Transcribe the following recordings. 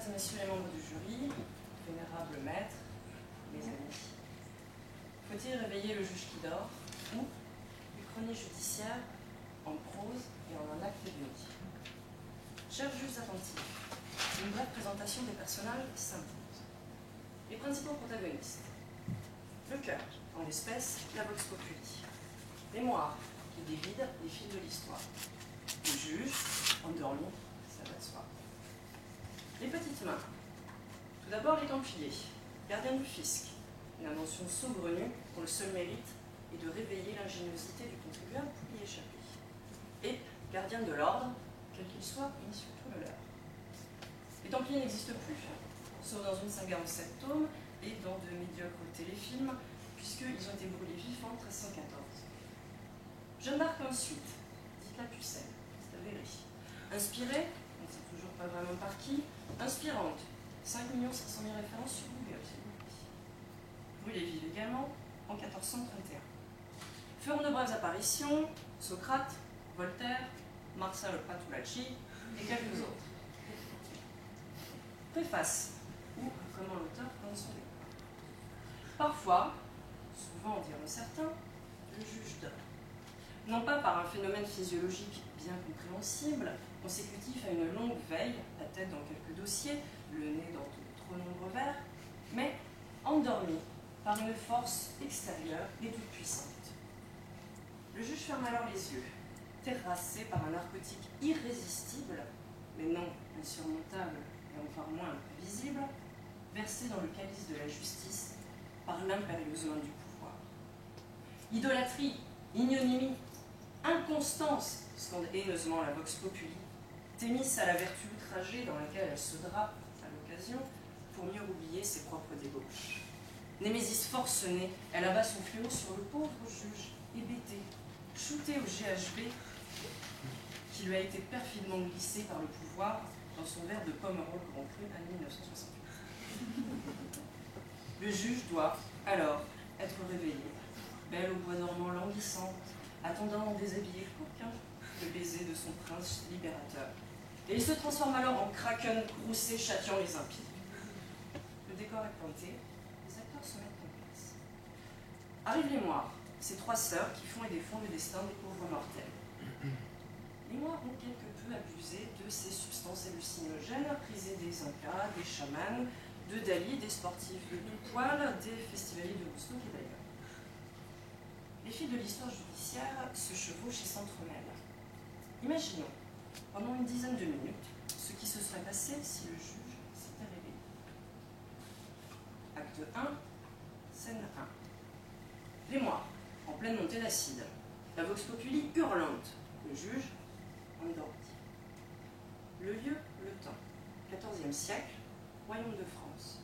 et messieurs les membres du jury, vénérables maîtres, mes amis, faut-il réveiller le juge qui dort ou une chronique judiciaire en prose et en un acte unique? Chers juges attentifs, une brève présentation des personnages s'impose. Les principaux protagonistes. Le cœur, en l'espèce, la vox populi. Mémoire, qui dévide les fils de l'histoire. Le juge, endormi, ça va de soi. Les petites mains. Tout d'abord les Templiers, gardiens du fisc, une invention saugrenue dont le seul mérite est de réveiller l'ingéniosité du contribuable pour y échapper. Et gardiens de l'ordre, quel qu'il soit, mais surtout le leur. Les Templiers n'existent plus, sauf dans une saga en 7 tomes et dans de médiocres téléfilms, puisqu'ils ont été brûlés vifs en 1314. Jeanne d'Arc ensuite, dite la pucelle, c'est avéré. Inspirée, on ne sait toujours pas vraiment par qui, inspirante, 5 500 000 références sur Google, s'il vous plaît. Brûlée vive également en 1431. Feront de brèves apparitions Socrate, Voltaire, Marcel Patulacci et quelques autres. Préface, ou comment l'auteur pense son décor. Parfois, souvent diront certains, le juge dort. Non pas par un phénomène physiologique bien compréhensible, consécutif à une longue veille, la tête dans quelques dossiers, le nez dans de trop nombreux verres, mais endormi par une force extérieure et toute puissante. Le juge ferme alors les yeux, terrassé par un narcotique irrésistible, mais non insurmontable et encore moins imprévisible, versé dans le calice de la justice par l'impérieuse main du pouvoir. Idolâtrie, ignominie, inconstance, scande haineusement la vox populi, Thémis à la vertu outragée dans laquelle elle se drape à l'occasion pour mieux oublier ses propres débauches. Némésis forcenée, elle abat son fléau sur le pauvre juge, hébété, shooté au GHB, qui lui a été perfidement glissé par le pouvoir dans son verre de Pomerol Grand Cru en 1968. Le juge doit, alors, être réveillé, belle au bois dormant languissante, attendant déshabillé qu'aucun le baiser de son prince libérateur. Et il se transforme alors en kraken groussé châtiant les impies. Le décor est planté, les acteurs se mettent en place. Arrivent les moires, ces 3 sœurs qui font et défont le destin des pauvres mortels. Les moires ont quelque peu abusé de ces substances hallucinogènes, prisées des Incas, des chamans, de Dali, des sportifs de tout poil, des festivaliers de Woodstock et d'ailleurs. Les fils de l'histoire judiciaire se chevauchent et s'entremêlent. Imaginons, pendant une dizaine de minutes, ce qui se serait passé si le juge s'était réveillé. Acte 1, scène 1. Les moires, en pleine montée d'acide. La vox populi hurlante. Le juge, endormi. Le lieu, le temps. 14e siècle, royaume de France.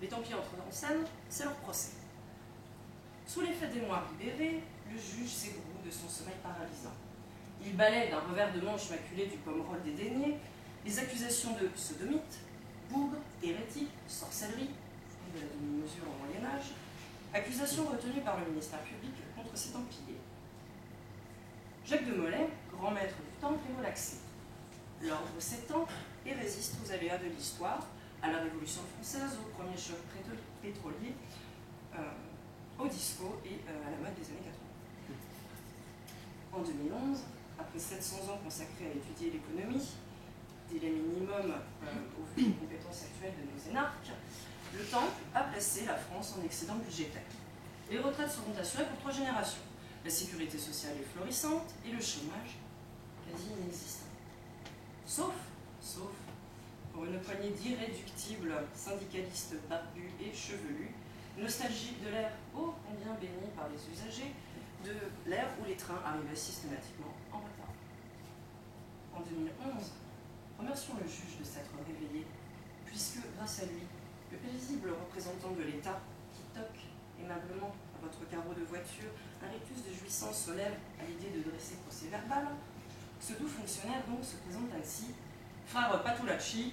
Les Templiers entrent en scène, c'est leur procès. Sous l'effet des moires libérés, le juge s'ébroue de son sommeil paralysant. Il balaie d'un revers de manche maculé du Pomerol dédaigné les accusations de sodomite, bougre, hérétique, sorcellerie, et de la demi-mesure au Moyen-Âge, accusations retenues par le ministère public contre ces Templiers. Jacques de Molay, grand maître du Temple, est relaxé. L'ordre s'étend et résiste aux aléas de l'histoire, à la Révolution française, au premier choc pétrolier, au disco et à la mode des années 80. En 2011, après 700 ans consacrés à étudier l'économie, délai minimum au vu des compétences actuelles de nos énarques, le Temple a placé la France en excédent budgétaire. Les retraites seront assurées pour 3 générations. La sécurité sociale est florissante et le chômage quasi inexistant. Sauf pour une poignée d'irréductibles syndicalistes barbus et chevelus, nostalgiques de l'ère ô combien béni par les usagers, de l'ère où les trains arrivaient systématiquement en retard. En 2011, remercions le juge de s'être réveillé, puisque grâce à lui, le paisible représentant de l'État, qui toque aimablement à votre carreau de voiture, un rictus de jouissance se lève à l'idée de dresser procès-verbal, ce doux fonctionnaire donc se présente ainsi, frère Patulacci,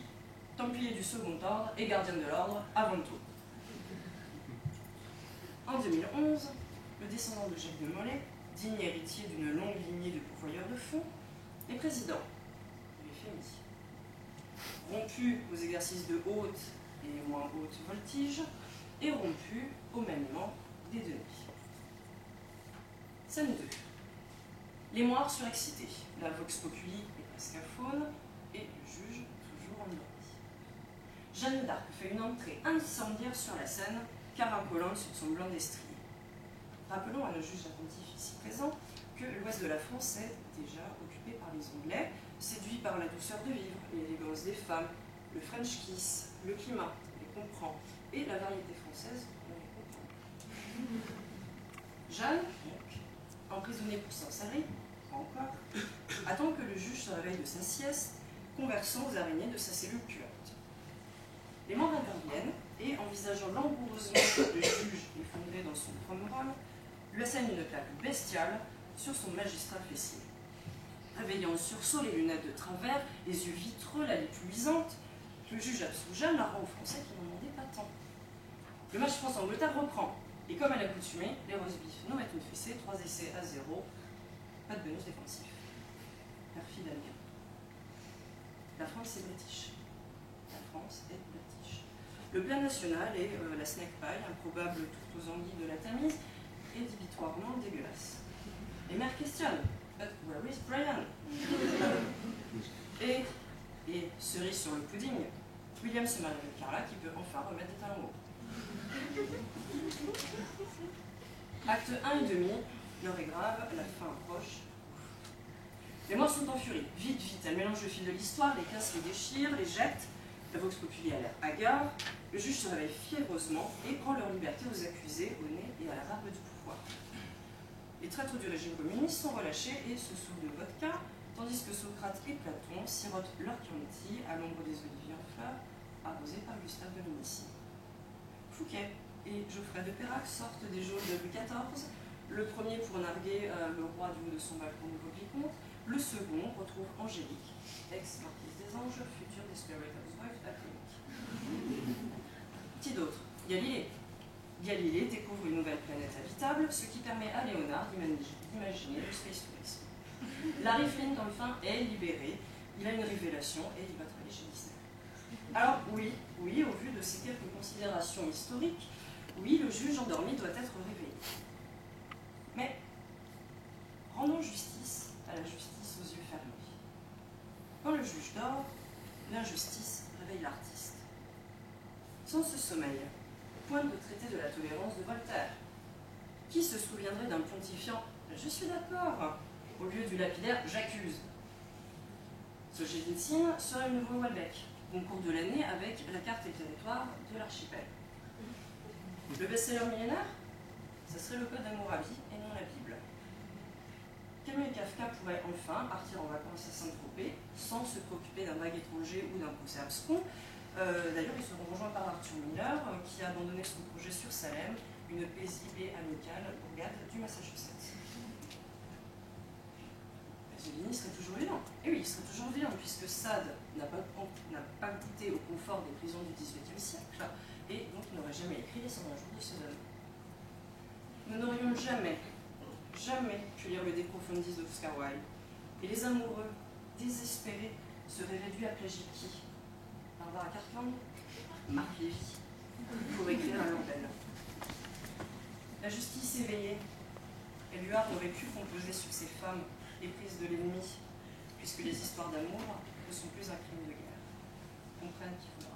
templier du second ordre et gardien de l'ordre avant tout. En 2011, le descendant de Jacques de Molay, digne héritier d'une longue lignée de pourvoyeurs de fonds, est président du FMI. rompu aux exercices de haute et moins haute voltige, et rompu au maniement des deniers. Scène 2. Les moires surexcités, la vox populi est presque aphone, et le juge toujours endormi. Jeanne d'Arc fait une entrée incendiaire sur la scène, caracolant sur son blanc destrier. Rappelons à nos juges attentifs ici présents que l'ouest de la France est déjà occupé par les Anglais, séduits par la douceur de vivre, l'élégance des femmes, le French kiss, le climat, on les comprend, et la variété française, on les comprend. Jeanne, donc, emprisonnée pour sorcellerie, pas encore, attend que le juge se réveille de sa sieste, conversant aux araignées de sa cellule puante. Les membres interviennent et, envisageant langoureusement le juge effondré dans son propre moral, lui assène une claque bestiale sur son magistral fessier. Réveillant en sursaut, les lunettes de travers, les yeux vitreux, la lippe luisante, le juge absout Jeanne, la rend aux Français qui n'en demandaient pas tant. Le match France-Angleterre reprend, et comme à l'accoutumée, les Rosebifs nous mettent une fessée, 3 essais à 0, pas de bonus défensif. Perfide Alga. La France est british. La France est british. Le plat national est la snake pie, improbable tout aux anguilles de la Tamise, rédhibitoirement dégueulasse. Les mères questionnent. But where is Brian? Et cerise sur le pudding, William se marie avec Carla qui peut enfin remettre des talons hauts. Acte 1 et demi, l'heure est grave, la fin approche. Les morts sont en furie. Vite, vite, elles mélangent le fil de l'histoire, les cassent, les déchirent, les jettent. La vox populi a l'air hagard. Le juge se réveille fiévreusement et prend leur liberté aux accusés, au nez et à la barbe du pouvoir. Les traîtres du régime communiste sont relâchés et se saoulent de vodka, tandis que Socrate et Platon sirotent leur Chianti à l'ombre des oliviers en fleurs, arrosés par Gustave de Dominici. Fouquet et Geoffrey de Perrac sortent des geôles de Louis XIV, le premier pour narguer le roi du haut de son balcon nouveau vicomte, le second retrouve Angélique, ex-marquise des Anges, future Desperate Housewife d'Acrylique. Qui d'autre? Galilée. Galilée découvre une nouvelle planète habitable, ce qui permet à Léonard d'imaginer le space tourisme. Larry Flynn, dans le fin, est libéré, il a une révélation et il va travailler chez Disney. Alors oui, au vu de ces quelques considérations historiques, oui, le juge endormi doit être réveillé. Mais rendons justice à la justice aux yeux fermés. Quand le juge dort, l'injustice réveille l'artiste. Sans ce sommeil, point de traité de la tolérance de Voltaire. Qui se souviendrait d'un pontifiant « Je suis d'accord » au lieu du lapidaire « J'accuse ». Solzhenitsyn serait le nouveau Houellebecq, concours de l'année avec la carte et le territoire de l'archipel. Le best-seller millénaire, ce serait le Code d'Hammurabi et non la Bible. Camus et Kafka pourraient enfin partir en vacances à Saint-Tropez sans se préoccuper d'un vague étranger ou d'un procès abscon. D'ailleurs, ils seront rejoints par Arthur Miller, qui a abandonné son projet sur Salem, une paisible et amicale bourgade du Massachusetts. Pasolini serait toujours vivant. Et oui, il serait toujours vivant, puisque Sade n'a pas goûté au confort des prisons du XVIIIe siècle, et donc il n'aurait jamais écrit Les 120 jours de Sodome. Nous n'aurions jamais pu lire le De Profundis d'Oscar Wilde, et les amoureux, désespérés, seraient réduits à plagier qui? Barbara Cartland, Marc Lévy, pour écrire à Lambel. La justice éveillée, Éluard n'aurait pu composer sur ces femmes éprises de l'ennemi, puisque les histoires d'amour ne sont plus un crime de guerre. Comprennent qu'il faut